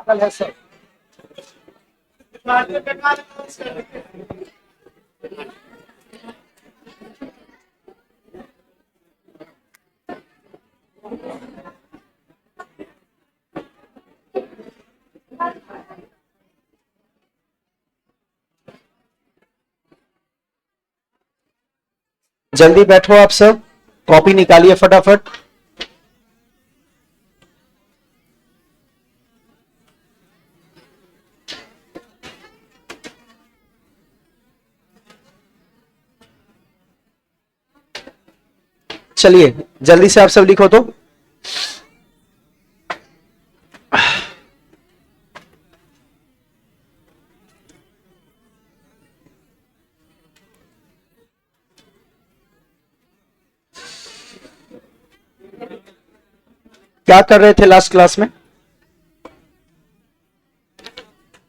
पागल है सर। जल्दी बैठो आप सब, कॉपी निकालिए फटाफट। चलिए जल्दी से आप सब लिखो तो। क्या कर रहे थे लास्ट क्लास में?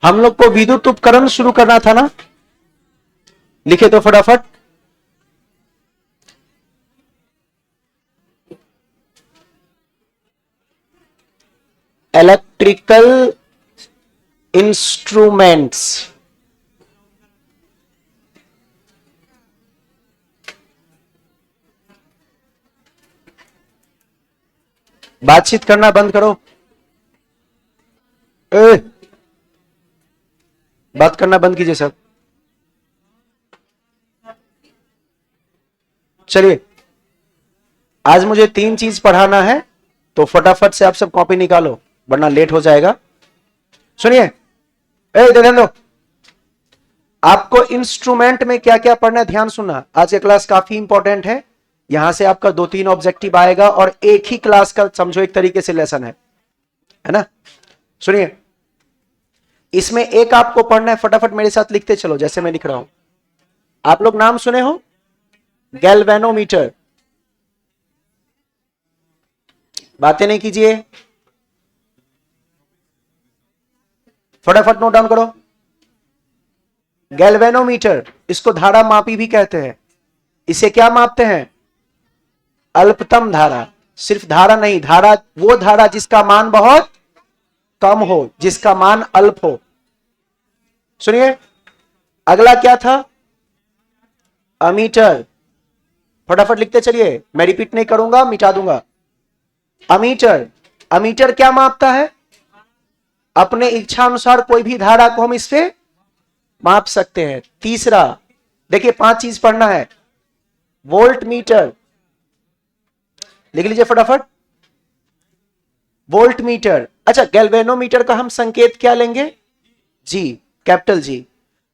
हम लोग को विद्युत उपकरण शुरू करना था ना, लिखे तो फटाफट। Electrical instruments. बातचीत करना बंद करो। बात करना बंद कीजिए सब। चलिए आज मुझे 3 चीज पढ़ाना है, तो फटाफट से आप सब कॉपी निकालो वरना लेट हो जाएगा। सुनिए, ध्यान दो। आपको इंस्ट्रूमेंट में क्या क्या पढ़ना है ध्यान सुनना। आज का क्लास काफी इंपॉर्टेंट है। यहां से आपका 2-3 ऑब्जेक्टिव आएगा और एक ही क्लास का समझो एक तरीके से लेसन है ना। सुनिए, इसमें एक आपको पढ़ना है, फटाफट मेरे साथ लिखते चलो जैसे मैं लिख रहा हूं। आप लोग नाम सुने हो? गैल्वेनोमीटर। बातें नहीं कीजिए, फटाफट नोट डाउन करो। गैल्वेनोमीटर, इसको धारा मापी भी कहते हैं। इसे क्या मापते हैं? अल्पतम धारा। सिर्फ धारा नहीं, धारा वो धारा जिसका मान बहुत कम हो, जिसका मान अल्प हो। सुनिए, अगला क्या था? अमीटर। फटाफट लिखते चलिए, मैं रिपीट नहीं करूंगा, मिटा दूंगा। अमीटर, अमीटर क्या मापता है? अपने इच्छा अनुसार कोई भी धारा को हम इससे माप सकते हैं। तीसरा, देखिए 5 चीज पढ़ना है। वोल्ट मीटर, लिख लीजिए फटाफट। Volt meter. अच्छा, गैल्वेनोमीटर का हम संकेत क्या लेंगे? जी, कैपिटल जी।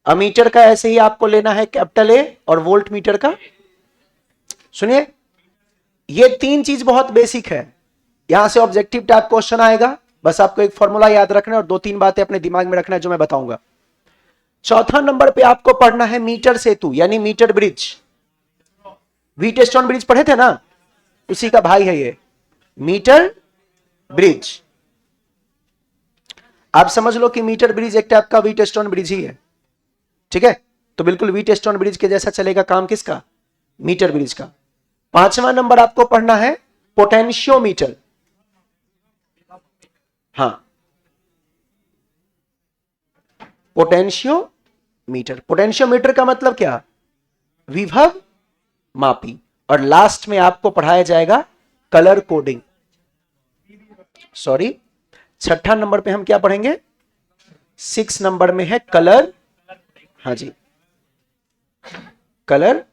अमीटर का ऐसे ही आपको लेना है कैपिटल ए, और वोल्ट मीटर का। सुनिए, ये 3 चीज बहुत बेसिक है। यहां से ऑब्जेक्टिव टाइप क्वेश्चन आएगा, बस आपको एक फॉर्मूला याद रखना है और 2-3 बातें अपने दिमाग में रखना है जो मैं बताऊंगा। चौथा नंबर पे आपको पढ़ना है मीटर सेतु, यानी मीटर ब्रिज। व्हीटस्टोन ब्रिज पढ़े थे ना, उसी का भाई है ये मीटर ब्रिज। आप समझ लो कि मीटर ब्रिज एक टाइप का व्हीटस्टोन ब्रिज ही है, ठीक है? तो बिल्कुल व्हीटस्टोन ब्रिज के जैसा चलेगा काम किसका? मीटर ब्रिज का। 5वां नंबर आपको पढ़ना है पोटेंशियोमीटर। हाँ, पोटेंशियोमीटर। पोटेंशियोमीटर का मतलब क्या? विभव मापी। और लास्ट में आपको पढ़ाया जाएगा कलर कोडिंग। सॉरी, 6ठा नंबर पे हम क्या पढ़ेंगे? 6 नंबर में है कलर, हाँ जी, कलर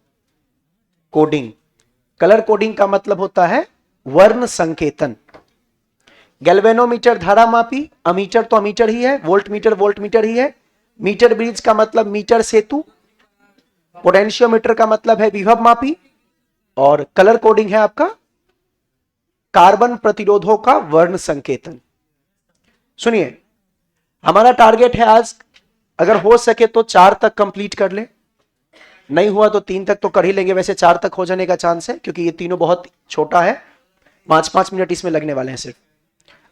कोडिंग। कलर कोडिंग का मतलब होता है वर्ण संकेतन। गैल्वेनोमीटर धारा मापी, अमीटर तो अमीटर ही है, वोल्ट मीटर ही है। मीटर ब्रिज का मतलब मीटर सेतु, पोटेंशियोमीटर का मतलब है विभव मापी, और कलर कोडिंग है आपका कार्बन प्रतिरोधों का वर्ण संकेतन। सुनिए, हमारा टारगेट है आज अगर हो सके तो 4 तक कंप्लीट कर ले, नहीं हुआ तो 3 तक तो कर ही लेंगे। वैसे 4 तक हो जाने का चांस है क्योंकि ये तीनों बहुत छोटा है। 5-5 मिनट इसमें लगने वाले हैं सिर्फ।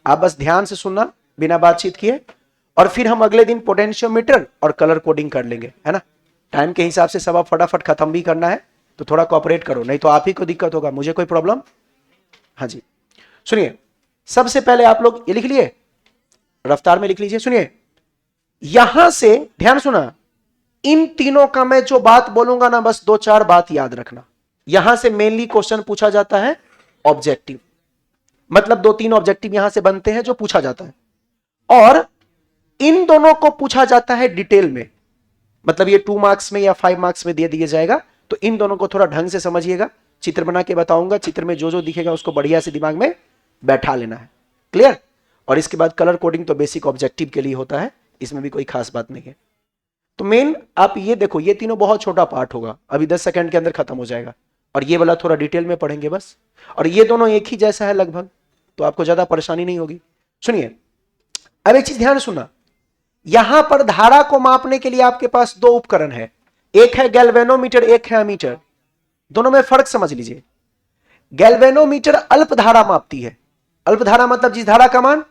आप बस ध्यान से सुनना बिना बातचीत किए, और फिर हम अगले दिन पोटेंशियोमीटर और कलर कोडिंग कर लेंगे, है ना? टाइम के हिसाब से सब आप फटाफट खत्म भी करना है, तो थोड़ा कोऑपरेट करो, नहीं तो आप ही को दिक्कत होगा, मुझे कोई प्रॉब्लम। हाँ जी, सुनिए, सबसे पहले आप लोग ये लिख लिए, रफ्तार में लिख लीजिए। सुनिए, यहां से ध्यान सुना, इन तीनों का मैं जो बात बोलूंगा ना, बस 2-4 बात याद रखना। यहां से मेनली क्वेश्चन पूछा जाता है ऑब्जेक्टिव, मतलब 2-3 ऑब्जेक्टिव यहां से बनते हैं जो पूछा जाता है, और इन दोनों को पूछा जाता है डिटेल में, मतलब ये 2 मार्क्स में या 5 मार्क्स में दे दिया जाएगा। तो इन दोनों को थोड़ा ढंग से समझिएगा, चित्र बना के बताऊंगा, चित्र में जो जो दिखेगा उसको बढ़िया से दिमाग में बैठा लेना है। क्लियर? और इसके बाद कलर कोडिंग तो बेसिक ऑब्जेक्टिव के लिए होता है, इसमें भी कोई खास बात नहीं है। तो मेन आप ये देखो, ये तीनों बहुत छोटा पार्ट होगा, अभी 10 सेकंड के अंदर खत्म हो जाएगा, और ये वाला थोड़ा डिटेल में पढ़ेंगे बस, और ये दोनों एक ही जैसा है लगभग, तो आपको ज्यादा परेशानी नहीं होगी। सुनिए, अब एक चीज ध्यान सुना, यहां पर धारा को मापने के लिए आपके पास 2 उपकरण है, एक है गैल्वेनोमीटर, एक है अमीटर। दोनों में फर्क समझ लीजिए। गैल्वेनोमीटर अल्प धारा मापती है, अल्प धारा मतलब जिस धारा का मान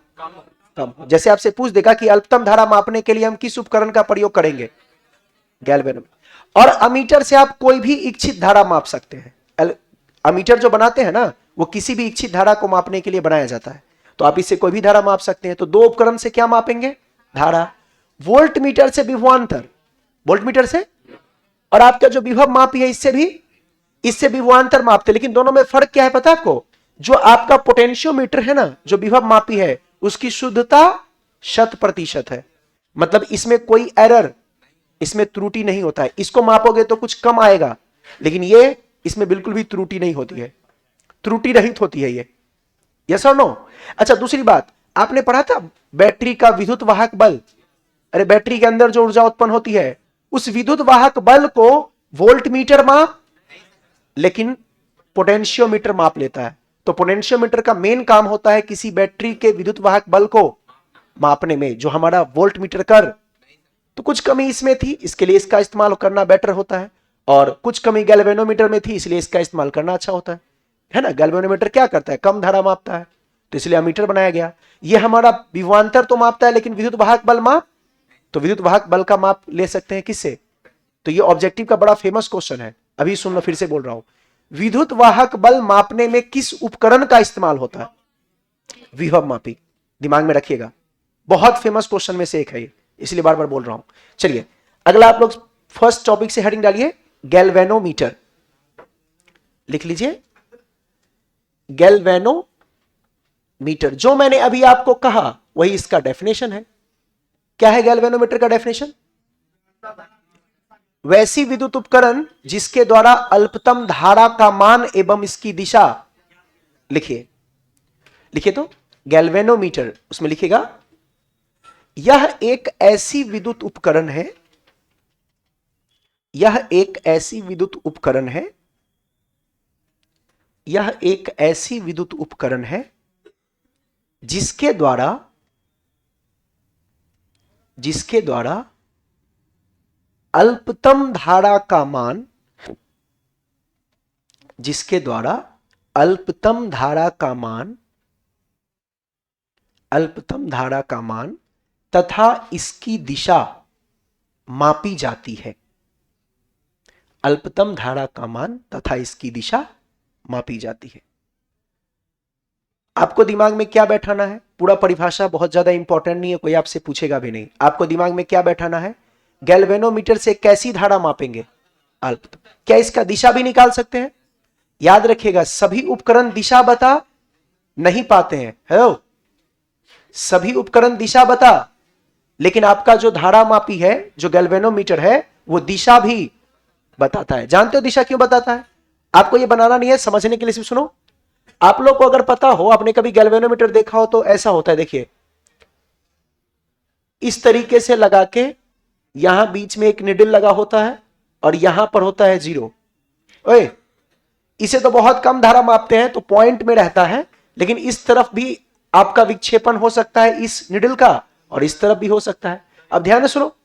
कम, जैसे आपसे पूछ देगा कि अल्पतम धारा मापने के लिए हम किस उपकरण का प्रयोग करेंगे, गैल्वेनोमीटर। और अमीटर से आप कोई भी इच्छित धारा माप सकते हैं। अमीटर जो बनाते हैं ना, वो किसी भी इच्छित धारा को मापने के लिए बनाया जाता है, तो आप इससे कोई भी धारा माप सकते हैं। तो 2 उपकरण से क्या मापेंगे? धारा। वोल्ट मीटर से विभवांतर, वोल्ट मीटर से, और आपका जो विभव मापी है इससे विभवांतर मापते। लेकिन दोनों में फर्क क्या है पता है आपको? जो आपका पोटेंशियोमीटर है ना, जो विभव मापी है, उसकी शुद्धता 100% है, मतलब इसमें कोई एरर, इसमें त्रुटि नहीं होता है। इसको मापोगे तो कुछ कम आएगा, लेकिन ये इसमें बिल्कुल भी त्रुटि नहीं होती है, त्रुटि रहित होती है ये। यस और नो? अच्छा, दूसरी बात, आपने पढ़ा था बैटरी का विद्युत वाहक बल। अरे बैटरी के अंदर जो ऊर्जा उत्पन्न होती है, उस विद्युत वाहक बल को वोल्ट मीटर माप, लेकिन पोटेंशियोमीटर माप लेता है। तो पोटेंशियोमीटर का मेन काम होता है किसी बैटरी के विद्युत वाहक बल को मापने में, जो हमारा वोल्ट मीटर कर। तो कुछ कमी इसमें थी, इसके लिए इसका इस्तेमाल करना बेटर होता है, और कुछ कमी गैल्वेनोमीटर में थी, इसलिए इसका इस्तेमाल करना अच्छा होता है ना। गैल्वेनोमीटर क्या करता है? कम धारा मापता है, तो इसलिए अमीटर बनाया गया। ये हमारा विभवांतर तो मापता है, लेकिन विद्युत वाहक बल माप, तो विद्युत वाहक बल का माप ले सकते हैं किससे? तो ये ऑब्जेक्टिव का बड़ा फेमस क्वेश्चन है, अभी सुन लो, फिर से बोल रहा हूं। विद्युत वाहक बल मापने में किस उपकरण का इस्तेमाल होता है? विभव मापी। दिमाग में रखिएगा, बहुत फेमस क्वेश्चन में से एक है ये, इसलिए बार बार बोल रहा हूं। चलिए अगला आप लोग फर्स्ट टॉपिक से हेडिंग डालिए, गैल्वेनोमीटर। लिख लीजिए गैल्वेनोमीटर। जो मैंने अभी आपको कहा वही इसका डेफिनेशन है। क्या है गैल्वेनोमीटर का डेफिनेशन? वैसी विद्युत उपकरण जिसके द्वारा अल्पतम धारा का मान एवं इसकी दिशा, लिखिए, लिखिए तो गैल्वेनोमीटर, उसमें लिखिएगा यह एक ऐसी विद्युत उपकरण है, यह एक ऐसी विद्युत उपकरण है, यह एक ऐसी विद्युत उपकरण है जिसके द्वारा अल्पतम धारा का मान, जिसके द्वारा अल्पतम धारा का मान, अल्पतम धारा का मान तथा इसकी दिशा मापी जाती है। अल्पतम धारा का मान तथा इसकी दिशा मापी जाती है। आपको दिमाग में क्या बैठाना है? पूरा परिभाषा बहुत ज्यादा इंपॉर्टेंट नहीं है, कोई आपसे पूछेगा भी नहीं। आपको दिमाग में क्या बैठाना है? गैल्वेनोमीटर से कैसी धारा मापेंगे? अल्पतम। क्या इसका दिशा भी निकाल सकते हैं? याद रखिएगा, सभी उपकरण दिशा बता नहीं पाते हैं। हेलो, सभी उपकरण दिशा बता, लेकिन आपका जो धारा मापी है, जो गैल्वेनोमीटर है, वो दिशा भी बताता है। जानते हो दिशा क्यों बताता है? आपको ये बनाना नहीं है, समझने के लिए सिर्फ सुनो। आप लोग को अगर पता हो, आपने कभी गैल्वेनोमीटर देखा हो, तो ऐसा होता है, देखिए इस तरीके से लगा के, यहां बीच में एक निडल लगा होता है और यहां पर होता है 0। ओए, इसे तो बहुत कम धारा मापते हैं तो पॉइंट में रहता है, लेकिन इस तरफ भी आपका विक्षेपण हो सकता है इस निडल का, और इस तरफ भी हो सकता है। अब ध्यान से सुनो,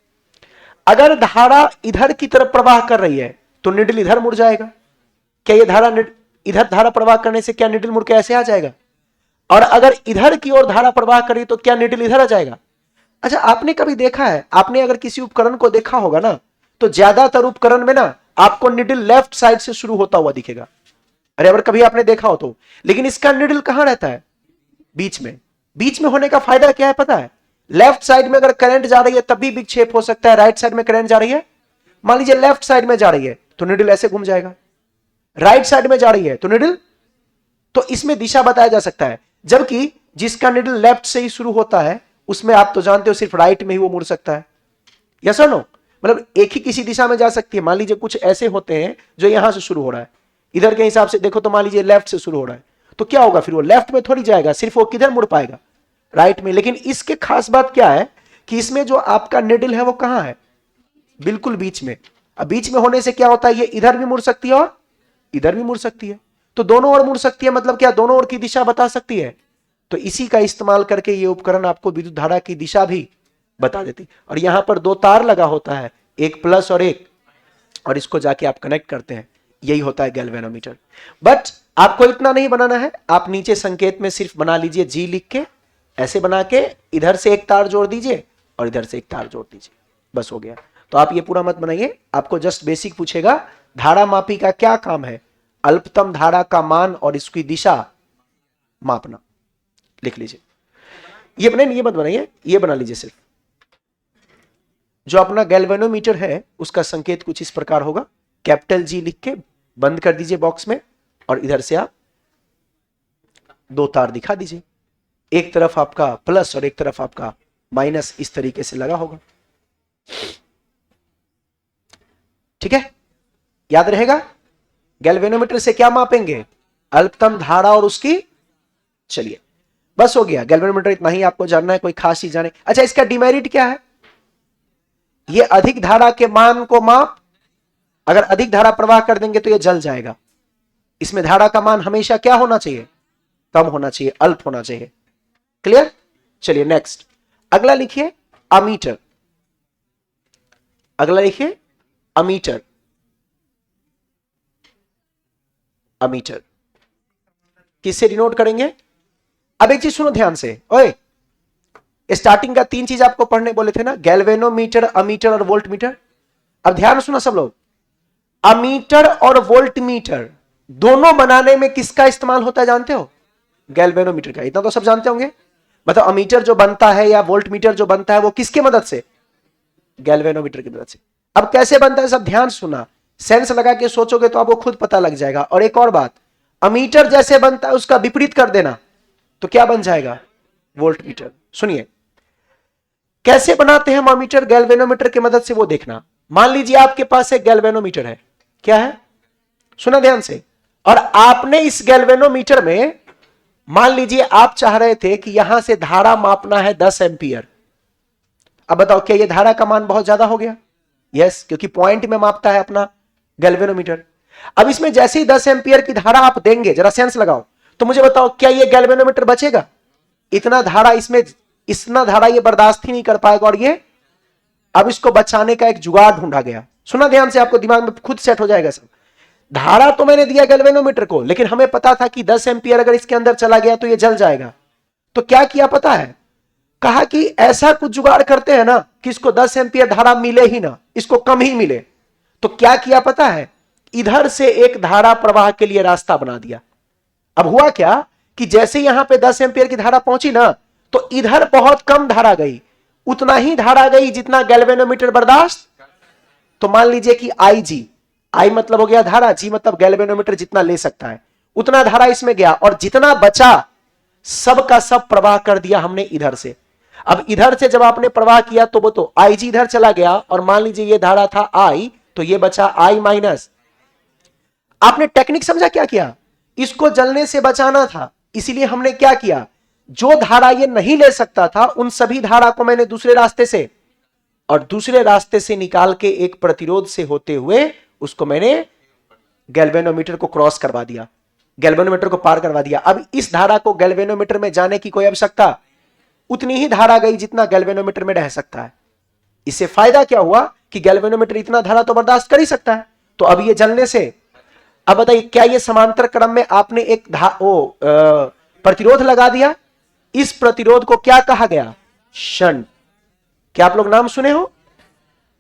अगर धारा इधर की तरफ प्रवाह कर रही है तो निडल इधर मुड़ जाएगा। क्या ये धारा इधर धारा प्रवाह करने से क्या निडल मुड़ के ऐसे आ जाएगा? और अगर इधर की ओर धारा प्रवाह करी तो क्या निडल इधर आ जाएगा? अच्छा, आपने कभी देखा है, आपने अगर किसी उपकरण को देखा होगा ना, तो ज्यादातर उपकरण में ना आपको निडल लेफ्ट साइड से शुरू होता हुआ दिखेगा। अरे अगर कभी आपने देखा हो तो, लेकिन इसका निडल कहां रहता है? बीच में। बीच में होने का फायदा क्या है पता है? लेफ्ट साइड में अगर करंट जा रही है तब भी विक्षेप हो सकता है, राइट साइड में करंट जा रही है, मान लीजिए लेफ्ट साइड में जा रही है तो निडल ऐसे घूम जाएगा, राइट साइड में जा रही है तो निडल, तो इसमें दिशा बताया जा सकता है। जबकि जिसका निडल लेफ्ट से ही शुरू होता है उसमें आप तो जानते हो सिर्फ राइट में ही वो मुड़ सकता है, यस और नो, मतलब एक ही किसी दिशा में जा सकती है। मान लीजिए कुछ ऐसे होते हैं जो यहां से शुरू हो रहा है, इधर के हिसाब से देखो तो मान लीजिए लेफ्ट से शुरू हो रहा है, तो क्या होगा फिर वो लेफ्ट में थोड़ी जाएगा, सिर्फ वो किधर मुड़ पाएगा, राइट में। लेकिन इसके खास बात क्या है कि इसमें जो आपका निडल है वो कहां है, बिल्कुल बीच में। अब बीच में होने से क्या होता है, ये इधर भी मुड़ सकती है और इधर भी मुड़ सकती है, तो दोनों ओर मुड़ सकती है, मतलब क्या दोनों ओर की दिशा बता सकती है। तो इसी का इस्तेमाल करके ये उपकरण आपको विद्युत धारा की दिशा भी बता देती। और यहां पर दो तार लगा होता है, एक प्लस और एक, और इसको जाके आप कनेक्ट करते हैं, यही होता है गैल्वेनोमीटर। बट आपको इतना नहीं बनाना है, आप नीचे संकेत में सिर्फ बना लीजिए जी लिख के, ऐसे बना के इधर से एक तार जोड़ दीजिए और इधर से एक तार जोड़ दीजिए, बस हो गया। तो आप ये पूरा मत बनाइए, आपको जस्ट बेसिक पूछेगा धारा मापी का क्या काम है, अल्पतम धारा का मान और इसकी दिशा मापना, लिख लीजिए। ये बने, ये मत बनाइए, ये बना लीजिए सिर्फ। जो अपना गैल्वेनोमीटर है उसका संकेत कुछ इस प्रकार होगा, कैपिटल जी लिख के बंद कर दीजिए बॉक्स में, और इधर से आप दो तार दिखा दीजिए, एक तरफ आपका प्लस और एक तरफ आपका माइनस, इस तरीके से लगा होगा, ठीक है, याद रहेगा। गैल्वेनोमीटर से क्या मापेंगे, अल्पतम धारा और उसकी, चलिए बस हो गया, गैल्वेनोमीटर इतना ही आपको जानना है, कोई खास चीज जाने। अच्छा, इसका डिमेरिट क्या है, ये अधिक धारा के मान को माप, अगर अधिक धारा प्रवाह कर देंगे तो ये जल जाएगा। इसमें धारा का मान हमेशा क्या होना चाहिए, कम होना चाहिए, अल्प होना चाहिए, क्लियर। चलिए नेक्स्ट, अगला लिखिए अमीटर, अगला लिखिए अमीटर, अमीटर किससे डिनोट करेंगे। अब एक चीज सुनो ध्यान से, ओए स्टार्टिंग का तीन चीज आपको पढ़ने बोले थे ना, गैल्वेनोमीटर, अमीटर और वोल्टमीटर। अब ध्यान सुनो सब लोग, अमीटर और वोल्टमीटर दोनों बनाने में किसका इस्तेमाल होता है जानते हो, गैल्वेनोमीटर का, इतना तो सब जानते होंगे। मतलब अमीटर जो बनता है या वोल्टमीटर जो बनता है वो किसके मदद से, गैल्वेनोमीटर की मदद से। अब कैसे बनता है सब ध्यान सुना, सेंस लगा के सोचोगे तो आपको खुद पता लग जाएगा। और एक और बात, अमीटर जैसे बनता है उसका विपरीत कर देना तो क्या बन जाएगा, वोल्टमीटर। सुनिए कैसे बनाते हैं हम अमीटर गैल्वेनोमीटर की मदद से, वो देखना। मान लीजिए आपके पास एक गैल्वेनोमीटर है, क्या है, सुना ध्यान से, और आपने इस गैल्वेनोमीटर में मान लीजिए आप चाह रहे थे कि यहां से धारा मापना है 10 एम्पियर। अब बताओ क्या यह धारा का मान बहुत ज्यादा हो गया, यस, क्योंकि पॉइंट में मापता है अपना गैल्वेनोमीटर। अब इसमें जैसे ही 10 एम्पियर की धारा आप देंगे, जरा सेंस लगाओ, तो मुझे बताओ क्या यह गैल्वेनोमीटर बचेगा, इतना धारा इसमें, इतना धारा ये बर्दाश्त ही नहीं कर पाएगा। और ये अब इसको बचाने का एक जुगाड़ ढूंढा गया, सुना ध्यान से, आपको दिमाग में खुद सेट हो जाएगा सब। धारा तो मैंने दिया गैल्वेनोमीटर को, लेकिन हमें पता था कि 10 एम्पियर अगर इसके अंदर चला गया तो ये जल जाएगा। तो क्या किया पता है, कहा कि ऐसा कुछ जुगाड़ करते हैं ना कि इसको 10 एम्पियर धारा मिले ही ना, इसको कम ही मिले। तो क्या किया पता है, इधर से एक धारा प्रवाह के लिए रास्ता बना दिया। अब हुआ क्या कि जैसे यहां पे 10 एम्पियर की धारा पहुंची ना, तो इधर बहुत कम धारा गई, उतना ही धारा गई जितना गैल्वेनोमीटर बर्दाश्त। तो मान लीजिए कि आई जी, आई मतलब हो गया धारा, जी मतलब गैल्वेनोमीटर जितना ले सकता है, उतना धारा इसमें गया, और जितना बचा सब का सब प्रवाह कर दिया हमने इधर से। अब इधर से जब आपने प्रवाह किया तो वो तो आई जी इधर चला गया, और मान लीजिए ये धारा था आई, तो ये बचा आई माइनस। आपने टेक्निक समझा क्या किया, इसको जलने से बचाना था, इसीलिए हमने क्या किया, जो धारा ये नहीं ले सकता था उन सभी धारा को मैंने दूसरे रास्ते से, और दूसरे रास्ते से निकाल के एक प्रतिरोध से होते हुए उसको मैंने गैल्वेनोमीटर को क्रॉस करवा दिया, गैल्वेनोमीटर को पार करवा दिया। अब इस धारा को गैल्वेनोमीटर में जाने की कोई आवश्यकता, उतनी ही धारा गई जितना गैल्वेनोमीटर में रह सकता है। इससे फायदा क्या हुआ कि गैल्वेनोमीटर इतना धारा तो बर्दाश्त कर ही सकता है, तो अब ये जलने से, अब बताइए क्या ये समांतर क्रम में आपने एक प्रतिरोध लगा दिया, इस प्रतिरोध को क्या कहा गया, शंट। क्या आप लोग नाम सुने हो,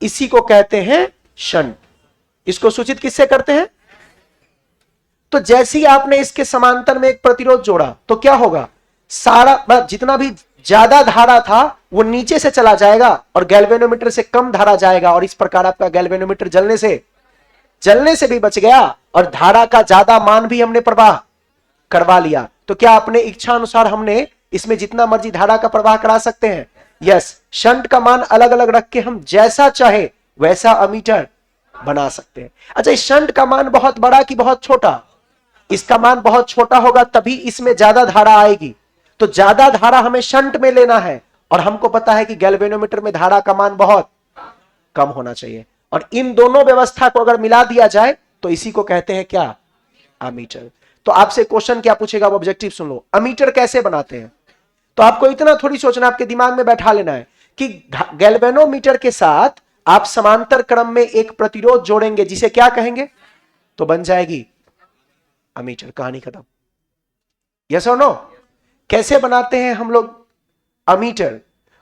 इसी को कहते हैं शंट। इसको सूचित किससे करते हैं, तो जैसे ही आपने इसके समांतर में एक प्रतिरोध जोड़ा तो क्या होगा, सारा जितना भी ज्यादा धारा था वो नीचे से चला जाएगा और गैल्वेनोमीटर से कम धारा जाएगा, और इस प्रकार आपका गैल्वेनोमीटर जलने से भी बच गया और धारा का ज्यादा मान भी हमने प्रवाह करवा लिया। तो क्या अपने इच्छा अनुसार हमने इसमें जितना मर्जी धारा का प्रवाह करा सकते हैं? यस, शंट का मान अलग अलग रख के हम जैसा चाहे वैसा अमीटर बना सकते हैं। अच्छा, इस शंट का मान बहुत बड़ा कि बहुत छोटा? इसका मान बहुत छोटा होगा तभी इसमें ज्यादा धारा आएगी, तो ज्यादा धारा हमें शंट में लेना है, और हमको पता है कि गैल्वेनोमीटर में धारा का मान बहुत कम होना चाहिए, और इन दोनों व्यवस्था को अगर मिला दिया जाए तो इसी को कहते हैं क्या? अमीटर। तो आपसे क्वेश्चन क्या पूछेगा वो ऑब्जेक्टिव सुन लो, अमीटर कैसे बनाते हैं? तो आपको इतना थोड़ी सोचना, आपके दिमाग में बैठा लेना है कि गैल्वेनोमीटर के साथ आप समांतर क्रम में एक प्रतिरोध जोड़ेंगे जिसे क्या कहेंगे, तो बन जाएगी अमीटर, कहानी खत्म। यस और नो? कैसे बनाते हैं हम लोग अमीटर?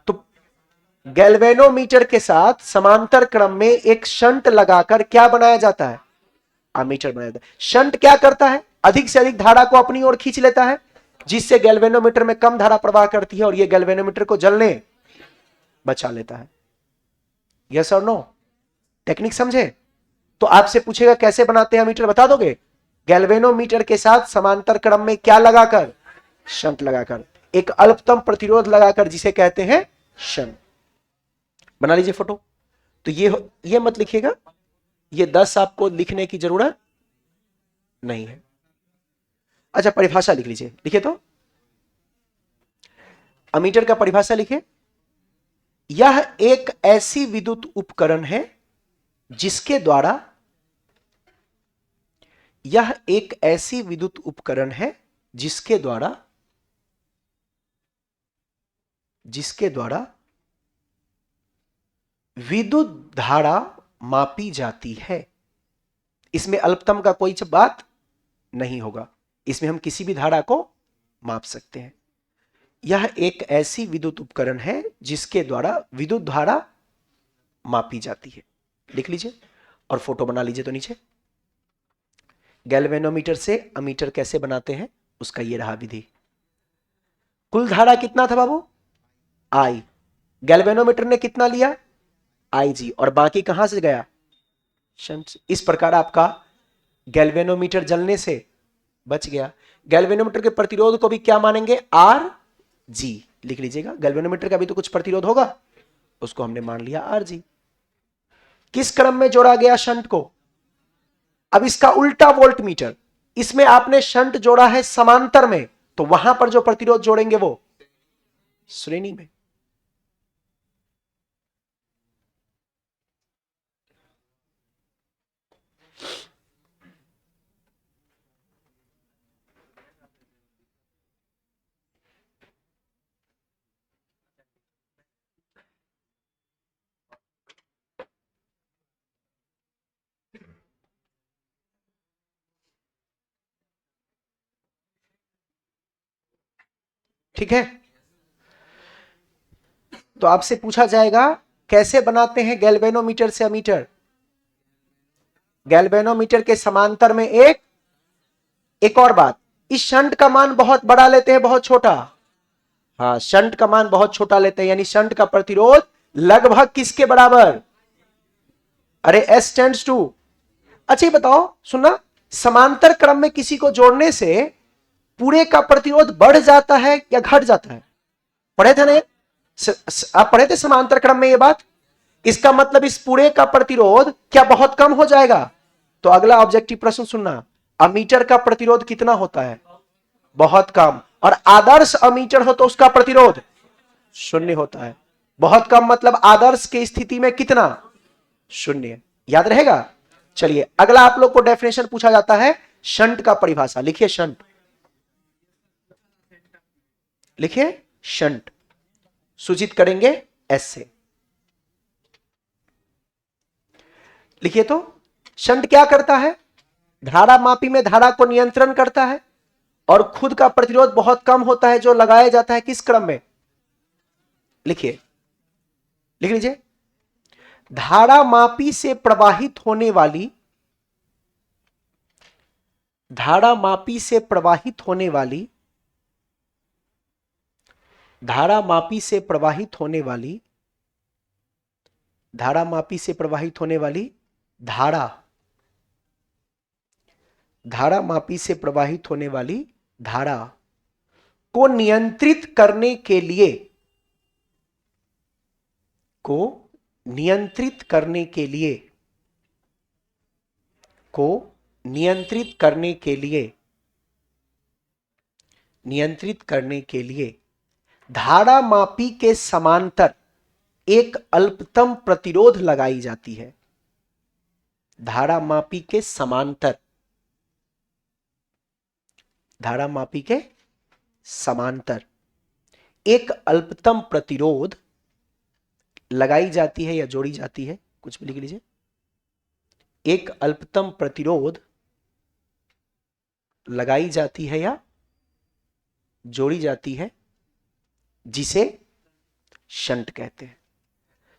तो गैल्वेनोमीटर के साथ समांतर क्रम में एक शंट लगाकर क्या बनाया जाता है? अमीटर बनाया जाता है। शंट क्या करता है? अधिक से अधिक धारा को अपनी ओर खींच लेता है, जिससे गैल्वेनोमीटर में कम धारा प्रवाह करती है और यह गैल्वेनोमीटर को जलने बचा लेता है। यस और नो? टेक्निक समझे? तो आपसे पूछेगा कैसे बनाते हैं अमीटर, बता दोगे? गैल्वेनोमीटर के साथ समांतर क्रम में क्या लगाकर? शंट लगाकर, एक अल्पतम प्रतिरोध लगाकर, जिसे कहते हैं शंट। बना लीजिए फोटो। तो ये मत लिखिएगा, ये 10 आपको लिखने की जरूरत नहीं है। अच्छा, परिभाषा लिख लीजिए, लिखिए तो अमीटर का परिभाषा लिखिए। यह एक ऐसी विद्युत उपकरण है जिसके द्वारा यह एक ऐसी विद्युत उपकरण है जिसके द्वारा विद्युत धारा मापी जाती है। इसमें अल्पतम का कोई बात नहीं होगा, इसमें हम किसी भी धारा को माप सकते हैं। यह एक ऐसी विद्युत उपकरण है जिसके द्वारा विद्युत धारा मापी जाती है। लिख लीजिए और फोटो बना लीजिए तो नीचे। गैल्वेनोमीटर से अमीटर कैसे बनाते हैं उसका ये रहा विधि। कुल धारा कितना था बाबू? आई। गैल्वेनोमीटर ने कितना लिया? आई जी, और बाकी कहां से गया? शंट। इस प्रकार आपका गैल्वेनोमीटर जलने से बच गया। गैल्वेनोमीटर के प्रतिरोध को भी क्या मानेंगे? R G. लिख लीजिएगा, गैल्वेनोमीटर का भी तो कुछ प्रतिरोध होगा, उसको हमने मान लिया आर जी। किस क्रम में जोड़ा गया शंट को? अब इसका उल्टा वोल्टमीटर, इसमें आपने शंट जोड़ा है समांतर में, तो वहां पर जो प्रतिरोध जोड़ेंगे वो श्रेणी में। ठीक है, तो आपसे पूछा जाएगा कैसे बनाते हैं गैल्वेनोमीटर से अमीटर। गैल्वेनोमीटर के समांतर में एक और बात, इस शंट का मान बहुत बड़ा लेते हैं, बहुत छोटा? हाँ, शंट का मान बहुत छोटा लेते हैं, यानी शंट का प्रतिरोध लगभग किसके बराबर? अरे एस टेंड्स टू। अच्छा ये बताओ, सुनना, समांतर क्रम में किसी को जोड़ने से पूरे का प्रतिरोध बढ़ जाता है या घट जाता है? पढ़े थे ना आप पढ़े थे समांतर क्रम में ये बात? इसका मतलब इस पूरे का प्रतिरोध क्या बहुत कम हो जाएगा? तो अगला ऑब्जेक्टिव प्रश्न सुनना, अमीटर का प्रतिरोध कितना होता है? बहुत कम। और आदर्श अमीटर हो तो उसका प्रतिरोध शून्य होता है। बहुत कम मतलब आदर्श की स्थिति में कितना? शून्य। याद रहेगा? चलिए अगला आप लोग को डेफिनेशन पूछा जाता है शंट का परिभाषा। लिखिए शंट, लिखिए शंट, सूचित करेंगे एस से। लिखिए तो, शंट क्या करता है? धारा मापी में धारा को नियंत्रण करता है और खुद का प्रतिरोध बहुत कम होता है जो लगाया जाता है किस क्रम में? लिखिए, लिख लीजिए, धारा मापी से प्रवाहित होने वाली धारा मापी से प्रवाहित होने वाली, धारा मापी से प्रवाहित होने वाली धारा, धारा मापी से प्रवाहित होने वाली धारा को नियंत्रित करने के लिए, को नियंत्रित करने के लिए, को नियंत्रित करने के लिए, नियंत्रित करने के लिए धारा मापी के समांतर एक अल्पतम प्रतिरोध लगाई जाती है। धारा मापी के समांतर, धारा मापी के समांतर एक अल्पतम प्रतिरोध लगाई जाती है या जोड़ी जाती है, कुछ भी लिख लीजिए। एक अल्पतम प्रतिरोध लगाई जाती है या जोड़ी जाती है, जिसे शंट कहते हैं।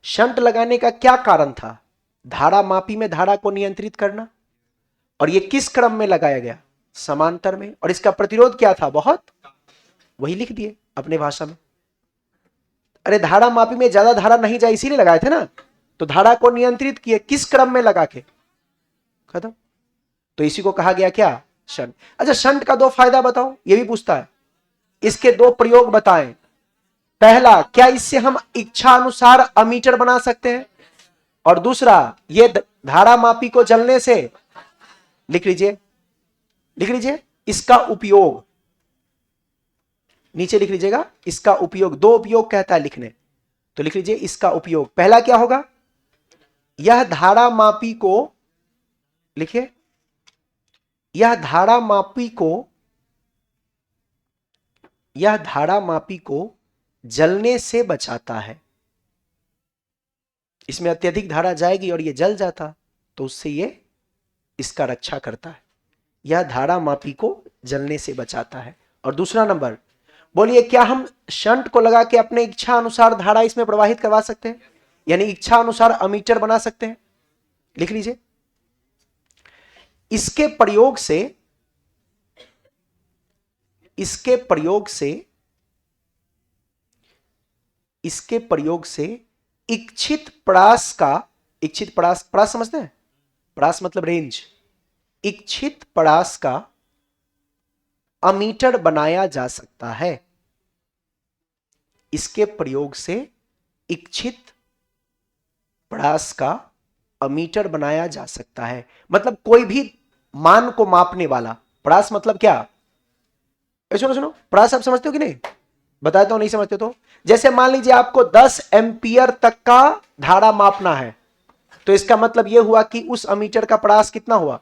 शंट लगाने का क्या कारण था? धारा मापी में धारा को नियंत्रित करना। और यह किस क्रम में लगाया गया? समांतर में। और इसका प्रतिरोध क्या था? बहुत। वही लिख दिए अपने भाषा में। अरे धारा मापी में ज्यादा धारा नहीं जाए इसीलिए लगाए थे ना, तो धारा को नियंत्रित किए किस क्रम में लगा के, खत्म। तो इसी को कहा गया क्या? शंट। अच्छा, शंट का दो फायदा बताओ, ये भी पूछता है। इसके दो प्रयोग बताएं। पहला, क्या इससे हम इच्छा अनुसार अमीटर बना सकते हैं? और दूसरा, ये धारा मापी को जलने से, लिख लीजिए, लिख लीजिए, इसका उपयोग, नीचे लिख लीजिएगा, इसका उपयोग। दो उपयोग कहता है लिखने, तो लिख लीजिए इसका उपयोग। पहला क्या होगा? यह धारा मापी को, लिखिए, यह धारा मापी को, यह धारा मापी को जलने से बचाता है। इसमें अत्यधिक धारा जाएगी और ये जल जाता, तो उससे ये इसका रक्षा करता है। यह धारा मापी को जलने से बचाता है। और दूसरा नंबर, बोलिए, क्या हम शंट को लगा के अपने इच्छा अनुसार धारा इसमें प्रवाहित करवा सकते हैं? यानी इच्छा अनुसार अमीटर बना सकते हैं? लिख लीजिए। इसके प्रयोग से, इसके प्रयोग से, इसके प्रयोग से इच्छित परास का, इच्छित परास, परास समझते हैं? परास मतलब रेंज। इच्छित परास का अमीटर बनाया जा सकता है। इसके प्रयोग से इच्छित परास का अमीटर बनाया जा सकता है। मतलब कोई भी मान को मापने वाला। परास मतलब क्या? सुनो सुनो, परास आप समझते हो कि नहीं? बताता हूं, नहीं समझते तो। जैसे मान लीजिए आपको 10 एम्पियर तक का धारा मापना है, तो इसका मतलब यह हुआ कि उस अमीटर का परास कितना हुआ?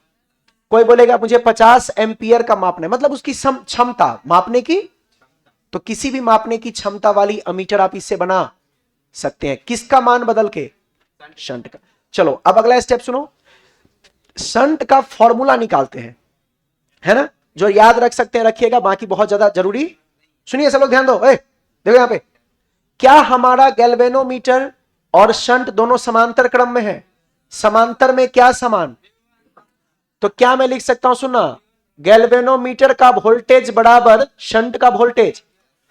कोई बोलेगा मुझे 50 एम्पियर का मापना है, मतलब उसकी क्षमता मापने की। तो किसी भी मापने की क्षमता वाली अमीटर आप इससे बना सकते हैं। किसका मान बदल के? शंट का। चलो अब अगला स्टेप सुनो। शंट का फॉर्मूला निकालते हैं, है ना? जो याद रख सकते हैं रखिएगा, बाकी बहुत ज्यादा जरूरी सुनिए सब लोग, ध्यान दो। देखो यहां पे, क्या हमारा गैल्वेनोमीटर और शंट दोनों समांतर क्रम में है? समांतर में क्या समान? तो क्या मैं लिख सकता हूं? सुनना, गैल्वेनोमीटर का वोल्टेज बराबर शंट का वोल्टेज,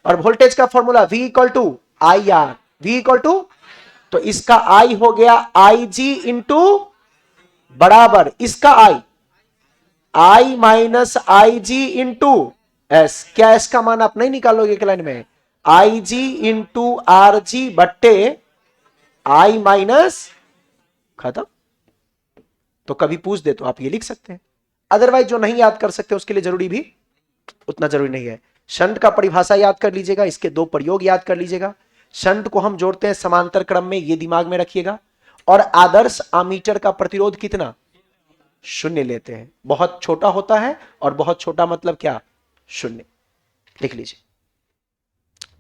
और वोल्टेज का formula V equal to IR। V equal to, तो इसका I हो गया IG इंटू बराबर इसका I minus IG into S। क्या S का मान आप नहीं निकालोगे एक लाइन में? IG इंटू RG बट्टे I माइनस, खत्म। तो कभी पूछ दे तो आप ये लिख सकते हैं। अदरवाइज जो नहीं याद कर सकते उसके लिए जरूरी भी उतना जरूरी नहीं है। शंट का परिभाषा याद कर लीजिएगा, इसके दो प्रयोग याद कर लीजिएगा। शंट को हम जोड़ते हैं समांतर क्रम में, ये दिमाग में रखिएगा। और आदर्श आमीटर का प्रतिरोध कितना? शून्य लेते हैं। बहुत छोटा होता है, और बहुत छोटा मतलब क्या? शून्य। लिख लीजिए।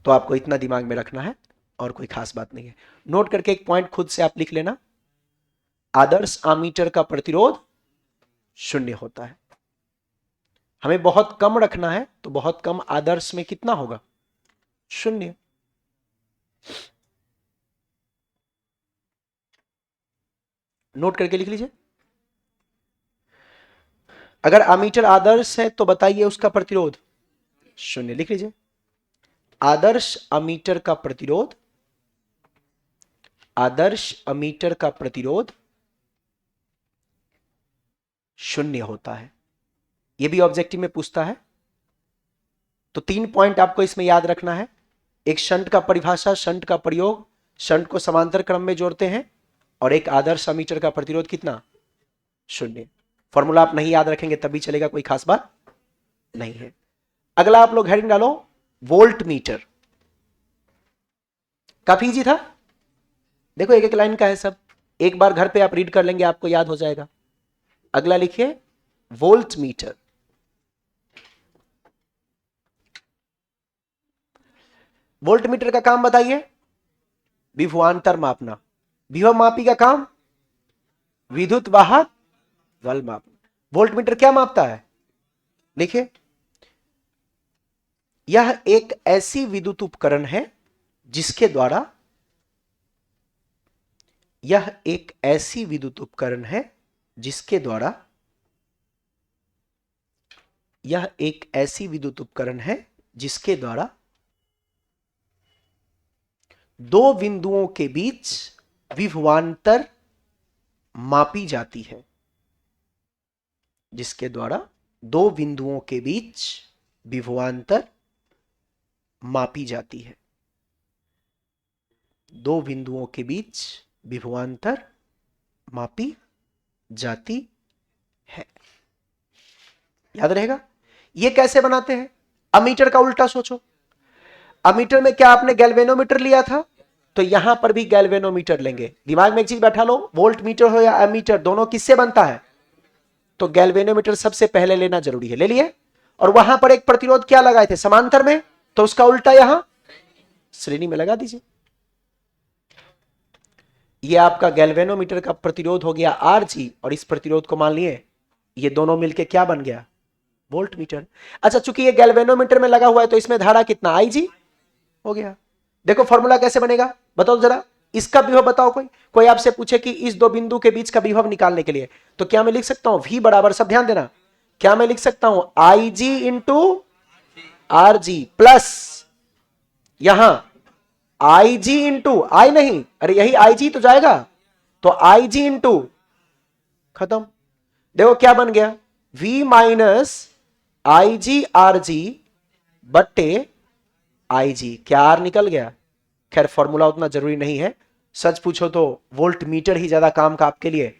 तो आपको इतना दिमाग में रखना है और कोई खास बात नहीं है। नोट करके एक पॉइंट खुद से आप लिख लेना, आदर्श आमीटर का प्रतिरोध शून्य होता है। हमें बहुत कम रखना है, तो बहुत कम आदर्श में कितना होगा? शून्य। नोट करके लिख लीजिए। अगर आमीटर आदर्श है तो बताइए उसका प्रतिरोध शून्य, लिख लीजिए। आदर्श अमीटर का प्रतिरोध, आदर्श अमीटर का प्रतिरोध 0 होता है। यह भी ऑब्जेक्टिव में पूछता है। तो 3 पॉइंट आपको इसमें याद रखना है। एक शंट का परिभाषा, शंट का प्रयोग, शंट को समांतर क्रम में जोड़ते हैं, और एक आदर्श अमीटर का प्रतिरोध कितना, 0। फॉर्मूला आप नहीं याद रखेंगे तब भी चलेगा, कोई खास बात नहीं है। अगला आप लोग हेडिंग डालो वोल्ट मीटर। काफी इजी था। देखो एक एक लाइन का है सब, एक बार घर पे आप रीड कर लेंगे, आपको याद हो जाएगा। अगला लिखिए वोल्ट मीटर। वोल्ट मीटर का काम बताइए, विभवांतर मापना। विभव मापी का काम विद्युत वाहक बल मापना। वोल्ट मीटर क्या मापता है, लिखिए यह एक ऐसी विद्युत उपकरण है जिसके द्वारा, यह एक ऐसी विद्युत उपकरण है जिसके द्वारा, यह एक ऐसी विद्युत उपकरण है जिसके द्वारा दो बिंदुओं के बीच विभवांतर मापी जाती है, जिसके द्वारा दो बिंदुओं के बीच विभवांतर मापी जाती है, दो बिंदुओं के बीच विभवांतर मापी जाती है। याद रहेगा। ये कैसे बनाते हैं, अमीटर का उल्टा सोचो। अमीटर में क्या आपने गैल्वेनोमीटर लिया था, तो यहां पर भी गैल्वेनोमीटर लेंगे। दिमाग में एक चीज बैठा लो, वोल्ट मीटर हो या अमीटर, दोनों किससे बनता है, तो गैल्वेनोमीटर सबसे पहले लेना जरूरी है। ले लिए, और वहां पर एक प्रतिरोध क्या लगाए थे, समांतर में, तो उसका उल्टा यहां श्रेणी में लगा दीजिए। ये आपका गैल्वेनोमीटर का प्रतिरोध हो गया आरजी, और इस प्रतिरोध को मान लिए ये दोनों मिलके क्या बन गया, वोल्ट मीटर। अच्छा, चूंकि ये गैल्वेनोमीटर में लगा हुआ है तो इसमें धारा कितना, आईजी हो गया। देखो फॉर्मूला कैसे बनेगा, बताओ जरा। इसका विभव बताओ, कोई आपसे पूछे कि इस दो बिंदु के बीच का विभव निकालने के लिए, तो क्या मैं लिख सकता हूं V बराबर, सब ध्यान देना, क्या मैं लिख सकता हूं IG इंटू RG प्लस यहां IG इंटू I नहीं, अरे यही IG तो जाएगा, तो IG इंटू, खत्म। देखो क्या बन गया, V माइनस IG RG बट्टे IG, क्या R निकल गया। खैर फॉर्मूला उतना जरूरी नहीं है, सच पूछो तो वोल्ट मीटर ही ज्यादा काम का आपके लिए,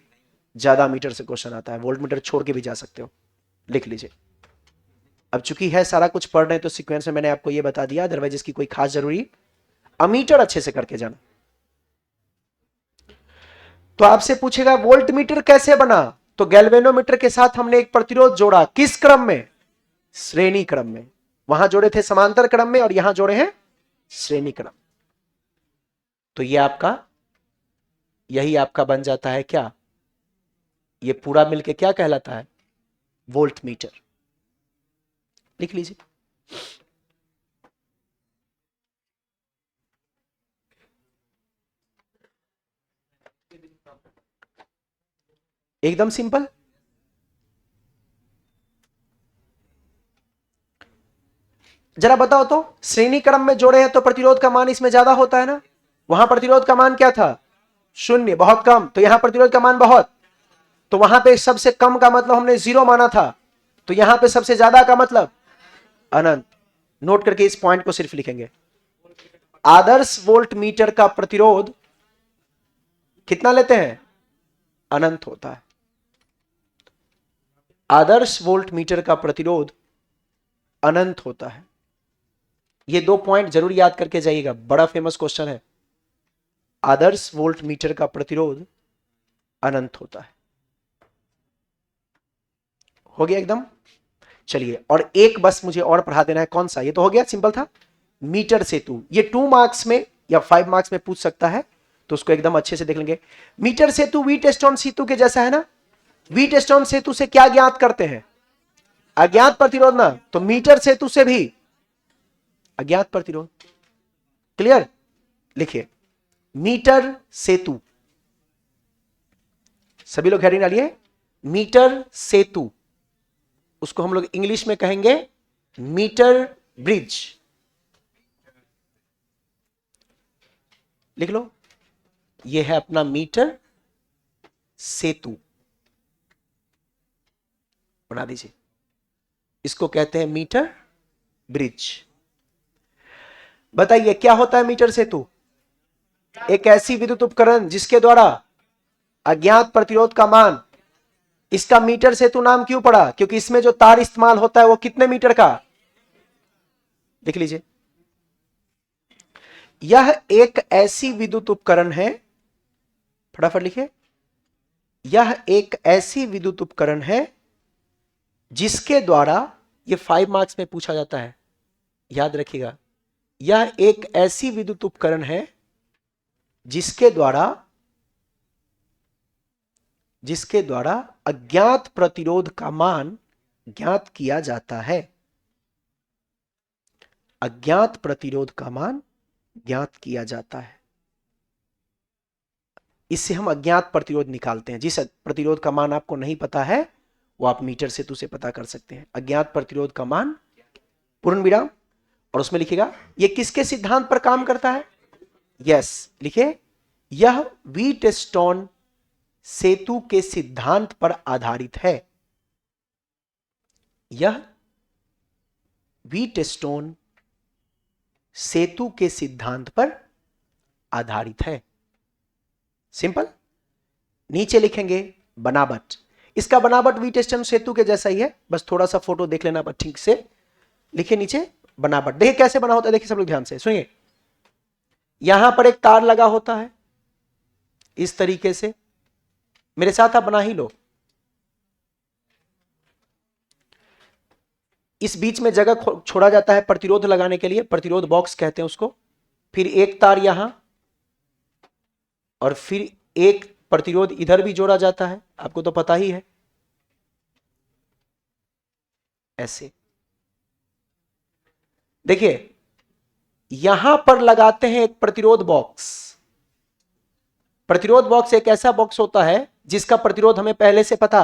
ज्यादा मीटर से क्वेश्चन आता है, वोल्ट मीटर छोड़ के भी जा सकते हो, लिख लीजिए। अब चूंकि है सारा कुछ पढ़ रहे हैं तो सीक्वेंस में मैंने आपको यह बता दिया, अदरवाइज इसकी कोई खास जरूरी, अमीटर अच्छे से करके जाना। तो आपसे पूछेगा वोल्ट मीटर कैसे बना, तो गैल्वेनोमीटर के साथ हमने एक प्रतिरोध जोड़ा, किस क्रम में, श्रेणी क्रम में। वहां जोड़े थे समांतर क्रम में, और यहां जोड़े हैं श्रेणी क्रम। तो ये आपका, यही आपका बन जाता है क्या, ये पूरा मिलके क्या कहलाता है, वोल्ट मीटर। लिख लीजिए। एकदम सिंपल। जरा बताओ तो, श्रेणी क्रम में जोड़े हैं तो प्रतिरोध का मान इसमें ज्यादा होता है ना, वहां प्रतिरोध का मान क्या था, 0, बहुत कम, तो यहां प्रतिरोध का मान बहुत, तो वहां पे सबसे कम का मतलब हमने 0 माना था, तो यहां पे सबसे ज्यादा का मतलब अनंत। नोट करके इस पॉइंट को सिर्फ लिखेंगे, आदर्श वोल्ट मीटर का प्रतिरोध कितना लेते हैं, अनंत होता है। आदर्श वोल्ट मीटर का प्रतिरोध अनंत होता है। ये 2 पॉइंट जरूर याद करके जाइएगा, बड़ा फेमस क्वेश्चन है। आदर्श वोल्ट मीटर का प्रतिरोध अनंत होता है। हो गया एकदम। चलिए, और एक बस मुझे और पढ़ा देना है, कौन सा, ये तो हो गया, सिंपल था, मीटर सेतु। ये 2 मार्क्स में या 5 मार्क्स में पूछ सकता है, तो उसको एकदम अच्छे से देख लेंगे। मीटर सेतु व्हीटस्टोन सेतु के जैसा है ना। व्हीटस्टोन सेतु से क्या ज्ञात करते हैं, अज्ञात प्रतिरोध ना, तो मीटर सेतु से भी अज्ञात प्रतिरोध। क्लियर, लिखिए मीटर सेतु, सभी लोग हेडिंग डालिए, मीटर सेतु, उसको हम लोग इंग्लिश में कहेंगे मीटर ब्रिज। लिख लो, ये है अपना मीटर सेतु, बना दीजिए, इसको कहते हैं मीटर ब्रिज। बताइए क्या होता है मीटर सेतु? एक ऐसी विद्युत उपकरण जिसके द्वारा अज्ञात प्रतिरोध का मान, इसका मीटर सेतु नाम क्यों पड़ा? क्योंकि इसमें जो तार इस्तेमाल होता है वो कितने मीटर का, लिख लीजिए, यह एक ऐसी विद्युत उपकरण है, फटाफट लिखिए, यह एक ऐसी विद्युत उपकरण है जिसके द्वारा, ये 5 मार्क्स में पूछा जाता है, याद रखिएगा, यह एक ऐसी विद्युत उपकरण है जिसके द्वारा अज्ञात प्रतिरोध का मान ज्ञात किया जाता है, अज्ञात प्रतिरोध का मान ज्ञात किया जाता है। इससे हम अज्ञात प्रतिरोध निकालते हैं। जिस प्रतिरोध का मान आपको नहीं पता है वो आप मीटर सेतु से पता कर सकते हैं। अज्ञात प्रतिरोध का मान, पूर्ण विराम, और उसमें लिखिएगा ये किसके सिद्धांत पर काम करता है? यस, लिखिए, यह व्हीटस्टोन सेतु के सिद्धांत पर आधारित है, यह व्हीटस्टोन सेतु के सिद्धांत पर आधारित है। सिंपल। नीचे लिखेंगे बनावट, इसका बनावट व्हीटस्टोन सेतु के जैसा ही है, बस थोड़ा सा फोटो देख लेना ठीक से। लिखिए नीचे बनावट, देखिए कैसे बना होता है, देखिए सब लोग ध्यान से सुनिए। यहां पर एक तार लगा होता है इस तरीके से, मेरे साथ आप बना ही लो। इस बीच में जगह छोड़ा जाता है प्रतिरोध लगाने के लिए, प्रतिरोध बॉक्स कहते हैं उसको। फिर एक तार यहां, और फिर एक प्रतिरोध इधर भी जोड़ा जाता है, आपको तो पता ही है, ऐसे। देखिए यहां पर लगाते हैं एक प्रतिरोध बॉक्स। प्रतिरोध बॉक्स एक ऐसा बॉक्स होता है जिसका प्रतिरोध हमें पहले से पता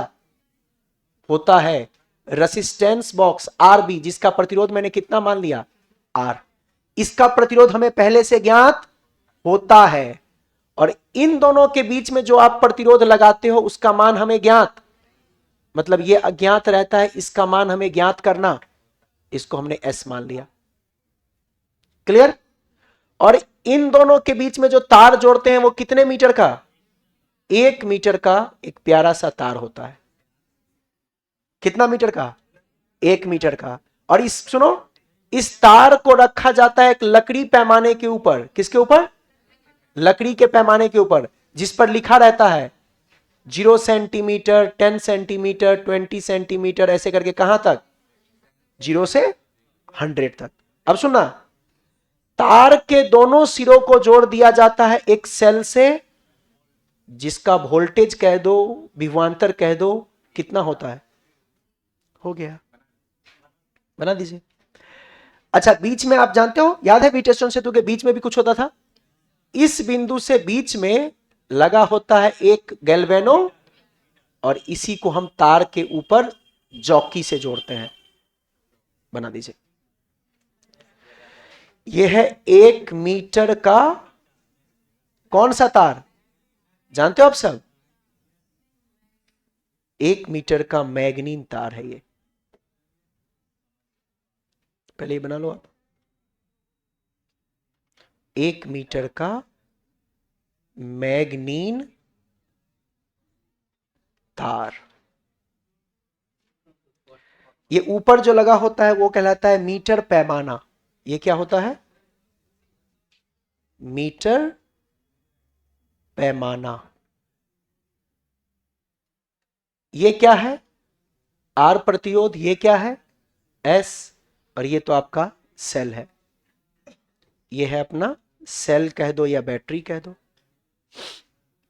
होता है। रेसिस्टेंस बॉक्स आरबी, जिसका प्रतिरोध मैंने कितना मान लिया, आर, इसका प्रतिरोध हमें पहले से ज्ञात होता है। और इन दोनों के बीच में जो आप प्रतिरोध लगाते हो उसका मान हमें ज्ञात, मतलब ये अज्ञात रहता है, इसका मान हमें ज्ञात करना, इसको हमने एस मान लिया। क्लियर? और इन दोनों के बीच में जो तार जोड़ते हैं वो कितने मीटर का, 1 मीटर का एक प्यारा सा तार होता है। कितना मीटर का, 1 मीटर का। और इस सुनो, इस तार को रखा जाता है एक लकड़ी पैमाने के ऊपर। किसके ऊपर? लकड़ी के पैमाने के ऊपर, जिस पर लिखा रहता है 0 सेंटीमीटर, 10 सेंटीमीटर, 20 सेंटीमीटर, ऐसे करके कहां तक, 0 से 100 तक। अब सुनना, तार के दोनों सिरों को जोड़ दिया जाता है एक सेल से, जिसका वोल्टेज कह दो, विभवांतर कह दो, कितना होता है, हो गया, बना दीजिए। अच्छा, बीच में आप जानते हो, याद है व्हीटस्टोन सेतु के बीच में भी कुछ होता था। इस बिंदु से बीच में लगा होता है एक गैल्वेनो, और इसी को हम तार के ऊपर जॉकी से जोड़ते हैं, बना दीजिए। यह है 1 मीटर का कौन सा तार, जानते हो आप सब, 1 मीटर का मैग्नीन तार है ये, पहले ही बना लो आप। 1 मीटर का मैग्नीन तार, ये ऊपर जो लगा होता है वो कहलाता है मीटर पैमाना। ये क्या होता है, मीटर पैमाना। ये क्या है, आर प्रतिरोध, ये क्या है, एस, और ये तो आपका सेल है, ये है अपना सेल कह दो या बैटरी कह दो,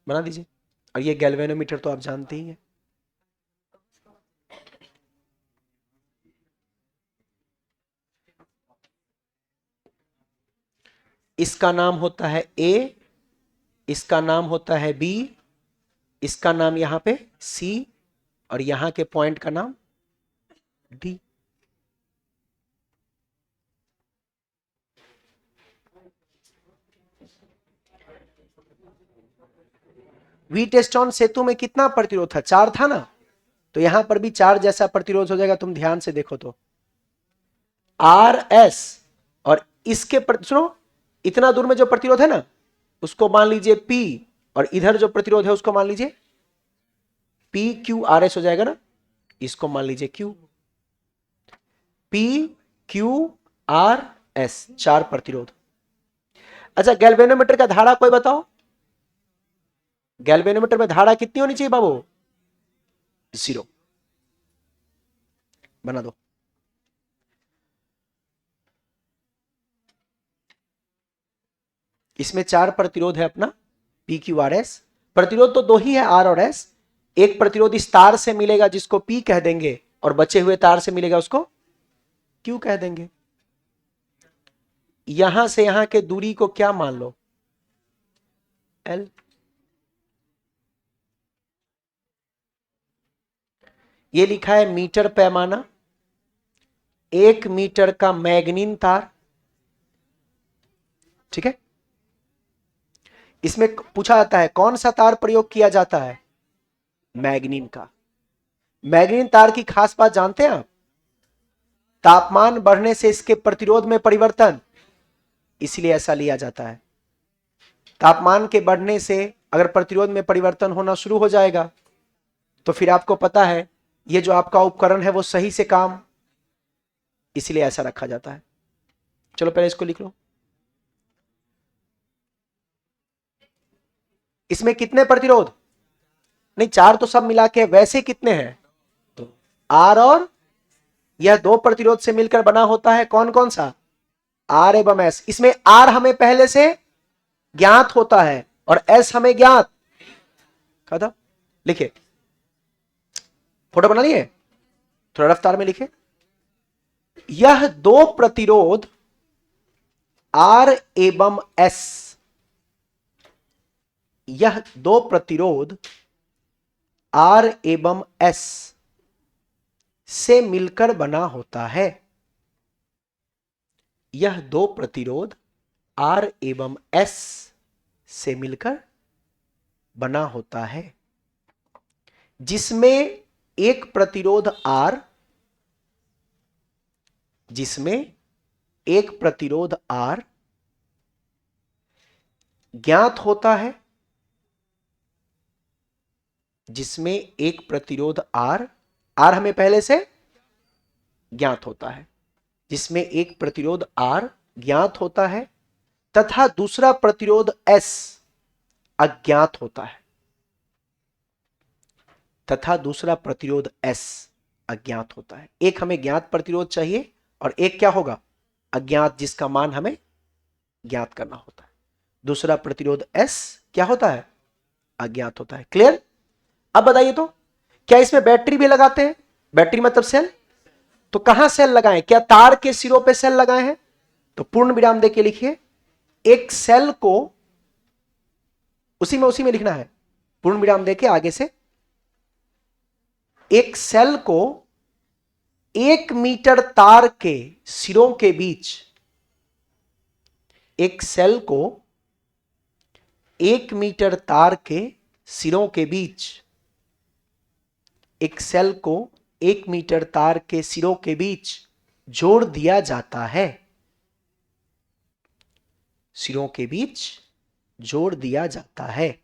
बना दीजिए। और ये गैल्वेनोमीटर तो आप जानते ही हैं। इसका नाम होता है ए, इसका नाम होता है बी, इसका नाम यहां पे सी, और यहां के पॉइंट का नाम डी। वीटस्टोन सेतु में कितना प्रतिरोध था? 4 था ना, तो यहां पर भी 4 जैसा प्रतिरोध हो जाएगा। तुम ध्यान से देखो तो आर एस, और इसके सुनो, इतना दूर में जो प्रतिरोध है ना उसको मान लीजिए P, और इधर जो प्रतिरोध है उसको मान लीजिए P Q R S हो जाएगा ना, इसको मान लीजिए Q, P Q R S, 4 प्रतिरोध। अच्छा, गैल्वेनोमीटर का धारा कोई बताओ, गैल्वेनोमीटर में धारा कितनी होनी चाहिए बाबू? 0 बना दो। इसमें 4 प्रतिरोध है अपना P Q R S। प्रतिरोध तो 2 ही है, R और S। एक प्रतिरोध इस तार से मिलेगा जिसको P कह देंगे, और बचे हुए तार से मिलेगा उसको Q कह देंगे। यहां से यहां के दूरी को क्या मान लो? L। ये लिखा है मीटर पैमाना, 1 मीटर का मैग्नीन तार, ठीक है। इसमें पूछा जाता है कौन सा तार प्रयोग किया जाता है? मैग्नीन का। मैग्नीन तार की खास बात जानते हैं आप? तापमान बढ़ने से इसके प्रतिरोध में परिवर्तन, इसलिए ऐसा लिया जाता है। तापमान के बढ़ने से अगर प्रतिरोध में परिवर्तन होना शुरू हो जाएगा तो फिर आपको पता है ये जो आपका उपकरण है वो सही से काम, इसलिए ऐसा रखा जाता है। चलो पहले इसको लिख लो। इसमें कितने प्रतिरोध? नहीं, 4 तो सब मिला के, वैसे कितने हैं? तो R, और यह 2 प्रतिरोध से मिलकर बना होता है कौन कौन सा? R एवं S। इसमें R हमें पहले से ज्ञात होता है और S हमें ज्ञात। खत्म। लिखे, फोटो बना लिए, थोड़ा रफ्तार में लिखे। यह 2 प्रतिरोध R एवं S, यह 2 प्रतिरोध R एवं S से मिलकर बना होता है। यह 2 प्रतिरोध R एवं S से मिलकर बना होता है, जिसमें एक प्रतिरोध R, जिसमें एक प्रतिरोध R ज्ञात होता है, जिसमें एक प्रतिरोध R हमें पहले से ज्ञात होता है, जिसमें एक प्रतिरोध R ज्ञात होता है तथा दूसरा प्रतिरोध S अज्ञात होता है, तथा दूसरा प्रतिरोध S अज्ञात होता है। एक हमें ज्ञात प्रतिरोध चाहिए और एक क्या होगा? अज्ञात, जिसका मान हमें ज्ञात करना होता है। दूसरा प्रतिरोध S क्या होता है? अज्ञात होता है। क्लियर? अब बताइए तो, क्या इसमें बैटरी भी लगाते हैं? बैटरी मतलब सेल। तो कहां सेल लगाएं? क्या तार के सिरों पे सेल लगाए हैं? तो पूर्ण विराम देके लिखिए, एक सेल को उसी में लिखना है, पूर्ण विराम देके आगे से। एक सेल को 1 मीटर तार के सिरों के बीच, एक सेल को 1 मीटर तार के सिरों के बीच, एक सेल को 1 मीटर तार के सिरों के बीच जोड़ दिया जाता है। सिरों के बीच जोड़ दिया जाता है,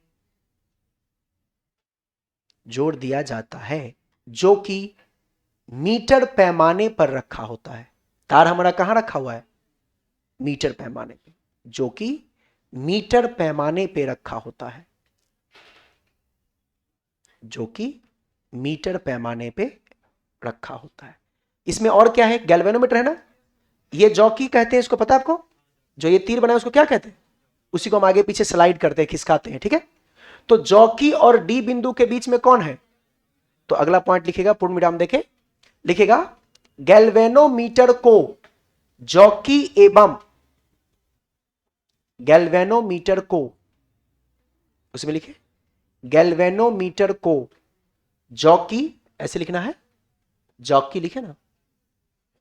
जोड़ दिया जाता है, जो कि मीटर पैमाने पर रखा होता है। तार हमारा कहां रखा हुआ है? मीटर पैमाने पे, जो कि मीटर पैमाने पे रखा होता है, जो कि मीटर पैमाने पे रखा होता है। इसमें और क्या है? गैल्वेनोमीटर है ना, ये जॉकी कहते हैं इसको, पता है आपको? जो ये तीर बना है उसको क्या कहते हैं? उसी को हम आगे पीछे स्लाइड करते हैं, खिसकाते हैं, ठीक है। तो जॉकी और डी बिंदु के बीच में कौन है? तो अगला पॉइंट लिखेगा, पूर्ण विराम देके लिखेगा, गैल्वेनोमीटर को जॉकी एवं, गैल्वेनोमीटर को, उसमें लिखे गैल्वेनोमीटर को जॉकी, ऐसे लिखना है, जॉकी लिखे ना,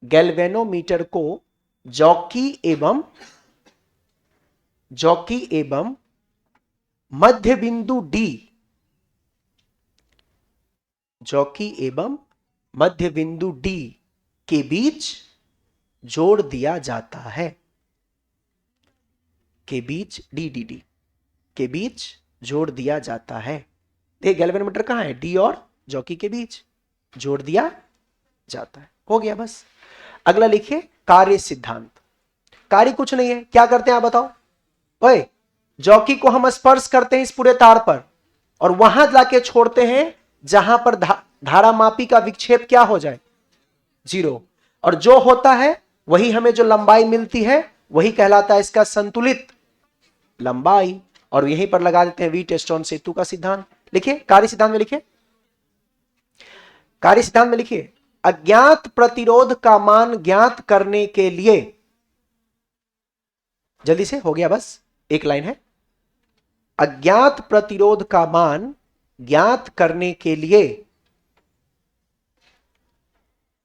गैल्वेनोमीटर को जॉकी एवं मध्य बिंदु डी जॉकी एवं मध्य बिंदु डी के बीच जोड़ दिया जाता है, के बीच डी डी डी के बीच जोड़ दिया जाता है। देख गैल्वेनोमीटर कहां है, डी और जॉकी के बीच जोड़ दिया जाता है। हो गया बस। अगला लिखिए कार्य सिद्धांत। कार्य कुछ नहीं है, क्या करते हैं आप बताओ। ओए, जॉकी को हम स्पर्श करते हैं इस पूरे तार पर और वहां जाके छोड़ते हैं जहां पर धारा मापी का विक्षेप क्या हो जाए, 0, और जो होता है वही हमें जो लंबाई मिलती है वही कहलाता है इसका संतुलित लंबाई। और यहीं पर लगा देते हैं वीटस्टोन सेतु का सिद्धांत। लिखिए कार्य सिद्धांत में, लिखिए कार्य सिद्धांत में लिखिए, अज्ञात प्रतिरोध का मान ज्ञात करने के लिए, जल्दी से हो गया बस, एक लाइन है। अज्ञात प्रतिरोध का मान ज्ञात करने के लिए,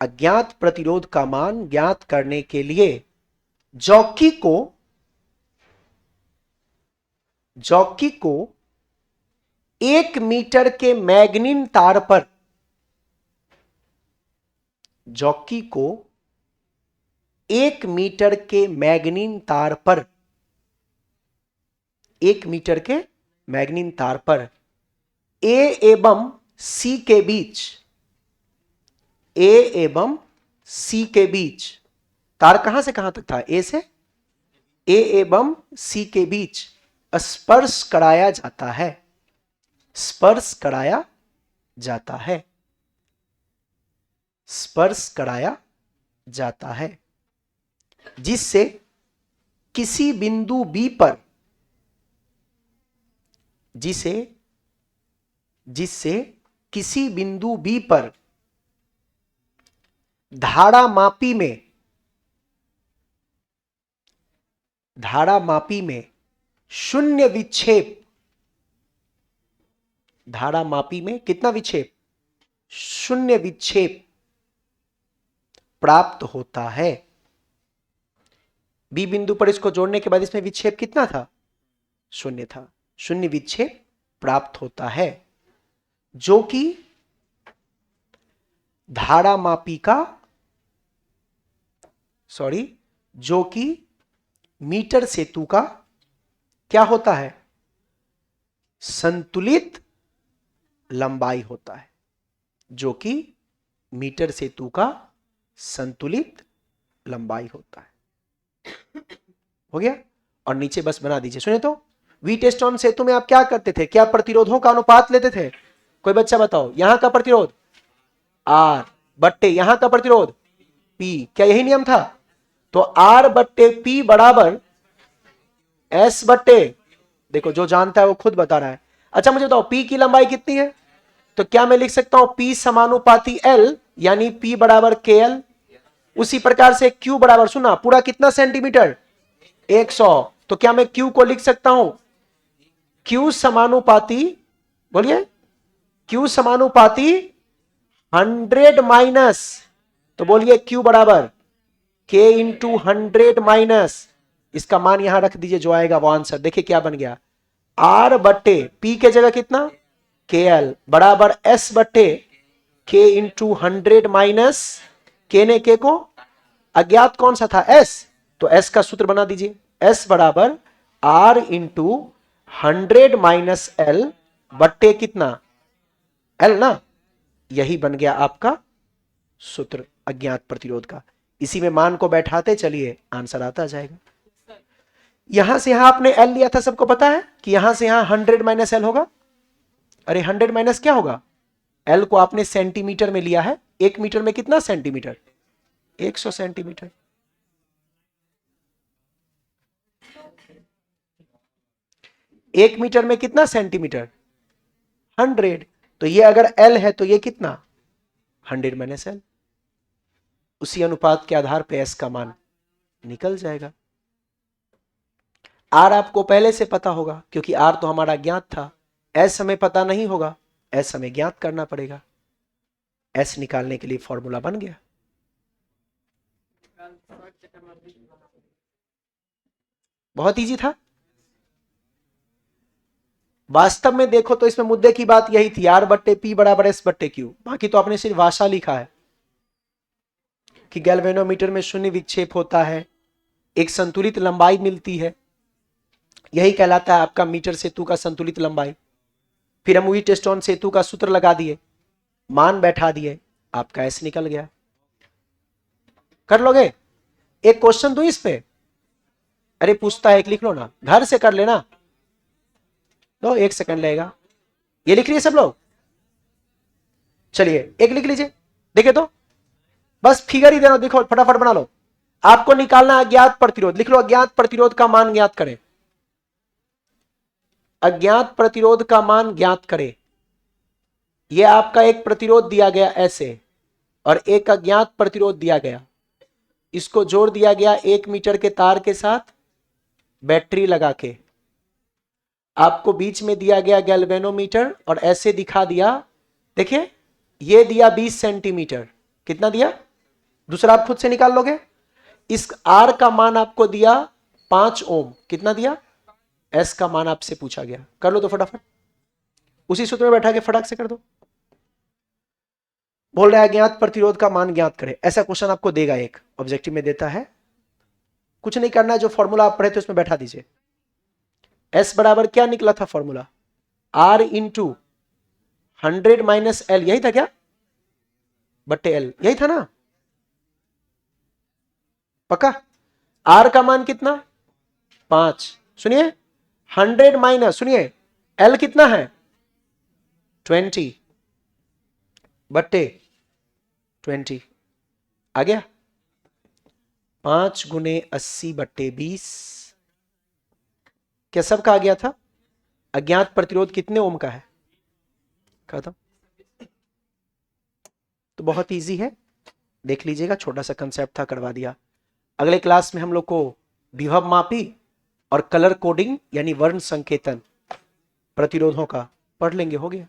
अज्ञात प्रतिरोध का मान ज्ञात करने के लिए जॉकी को 1 मीटर के मैग्नीन तार पर, जॉकी को 1 मीटर के मैग्नीन तार पर, 1 मीटर के मैग्नीन तार पर ए एवं सी के बीच, ए एवं सी के बीच, तार कहां से कहां तक था, ए से, ए एवं सी के बीच स्पर्श कराया जाता है, स्पर्श कराया जाता है, स्पर्श कराया जाता है, जिससे किसी बिंदु बी पर, जिससे किसी बिंदु बी पर धारा मापी में शून्य विक्षेप, धारा मापी में कितना विक्षेप, शून्य विक्षेप प्राप्त होता है। बी बिंदु पर इसको जोड़ने के बाद इसमें विक्षेप कितना था, शून्य था, शून्य विक्षेप प्राप्त होता है, जो कि धारा मापी का, जो कि मीटर सेतु का क्या होता है, संतुलित लंबाई होता है, जो कि मीटर सेतु का संतुलित लंबाई होता है। हो गया। और नीचे बस बना दीजिए। सुने तो, वीटस्टोन सेतु में आप क्या करते थे, क्या प्रतिरोधों का अनुपात लेते थे, कोई बच्चा बताओ। यहां का प्रतिरोध R बट्टे यहां का प्रतिरोध P, क्या यही नियम था। तो R बट्टे P बराबर S बट्टे, देखो जो जानता है वो खुद बता रहा है। अच्छा मुझे बताओ P की लंबाई कितनी है, तो क्या मैं लिख सकता हूं P समानुपाती L, यानी P बराबर KL। उसी प्रकार से Q बराबर, सुना पूरा कितना सेंटीमीटर, 100, तो क्या मैं Q को लिख सकता हूं Q समानुपाती, बोलिए Q समानुपाती 100 माइनस, तो बोलिए Q बराबर K इंटू 100 माइनस, इसका मान यहां रख दीजिए, जो आएगा वो आंसर। देखिए क्या बन गया, R बट्टे P के जगह कितना KL बराबर S बट्टे K इंटू 100 माइनस, K ने K को, अज्ञात कौन सा था S, तो S का सूत्र बना दीजिए, S बराबर R इंटू 100 माइनस L बट्टे कितना L ना, यही बन गया आपका सूत्र अज्ञात प्रतिरोध का। इसी में मान को बैठाते चलिए, आंसर आता जाएगा। यहां से यहां आपने L लिया था, सबको पता है कि यहां से यहां 100 माइनस L होगा। अरे 100 माइनस क्या होगा, L को आपने सेंटीमीटर में लिया है, 1 मीटर में कितना सेंटीमीटर, 100 सेंटीमीटर। एक मीटर में कितना सेंटीमीटर, 100, तो ये अगर L है तो ये कितना 100 माइनस L। उसी अनुपात के आधार पे S का मान निकल जाएगा। R आपको पहले से पता होगा क्योंकि R तो हमारा ज्ञात था, S हमें पता नहीं होगा, S हमें ज्ञात करना पड़ेगा। S निकालने के लिए फॉर्मूला बन गया। बहुत इजी था। वास्तव में देखो तो इसमें मुद्दे की बात यही थी, R बट्टे P बराबर S बट्टे Q। बाकी तो आपने सिर्फ भाषा लिखा है कि गैल्वेनोमीटर में शून्य विक्षेप होता है, एक संतुलित लंबाई मिलती है, यही कहलाता है आपका मीटर सेतु का संतुलित लंबाई। फिर हम व्हीटस्टोन सेतु का सूत्र लगा दिए, मान बैठा दिए, आपका एस निकल गया। कर लोगे? एक क्वेश्चन दो इस पे। अरे पूछता है, एक लिख लो ना, घर से कर लेना। लो 1 सेकंड लगेगा। ये लिख रही है सब लोग? चलिए एक लिख लीजिए, देखे तो बस फिगर ही देना, देखो फटाफट बना लो। आपको निकालना अज्ञात प्रतिरोध, लिख लो अज्ञात प्रतिरोध का मान ज्ञात करें। अज्ञात प्रतिरोध का मान ज्ञात करें। यह आपका एक प्रतिरोध दिया गया ऐसे, और एक अज्ञात प्रतिरोध दिया गया, इसको जोड़ दिया गया 1 मीटर के तार के साथ बैटरी लगा के। आपको बीच में दिया गया गैल्वेनोमीटर और ऐसे दिखा दिया, देखिए ये दिया 20 सेंटीमीटर, कितना दिया? दूसरा आप खुद से निकाल लोगे। इस R का मान आपको दिया 5 ओम, कितना दिया? S का मान आपसे पूछा गया, कर लो तो फटाफट, उसी सूत्र में बैठा के फटाक से कर दो। बोल रहा है अज्ञात प्रतिरोध का मान ज्ञात करें, ऐसा क्वेश्चन आपको देगा, एक ऑब्जेक्टिव में देता है। कुछ नहीं करना है, जो फॉर्मूला आप पढ़े थे उसमें बैठा दीजिए। S बराबर क्या निकला था formula? R into 100 minus L, यही था क्या? बट्टे L, यही था ना? पक्का? R का मान कितना? 5। सुनिए 100 माइनस, सुनिए L कितना है? 20 बट्टे 20 आ गया। 5 गुने 80 बट्टे 20, क्या सबका आ गया था? अज्ञात प्रतिरोध कितने ओम का है? खत्म। तो बहुत इजी है, देख लीजिएगा, छोटा सा कंसेप्ट था, करवा दिया। अगले क्लास में हम लोग को विभव मापी और कलर कोडिंग यानी वर्ण संकेतन प्रतिरोधों का पढ़ लेंगे, हो गया।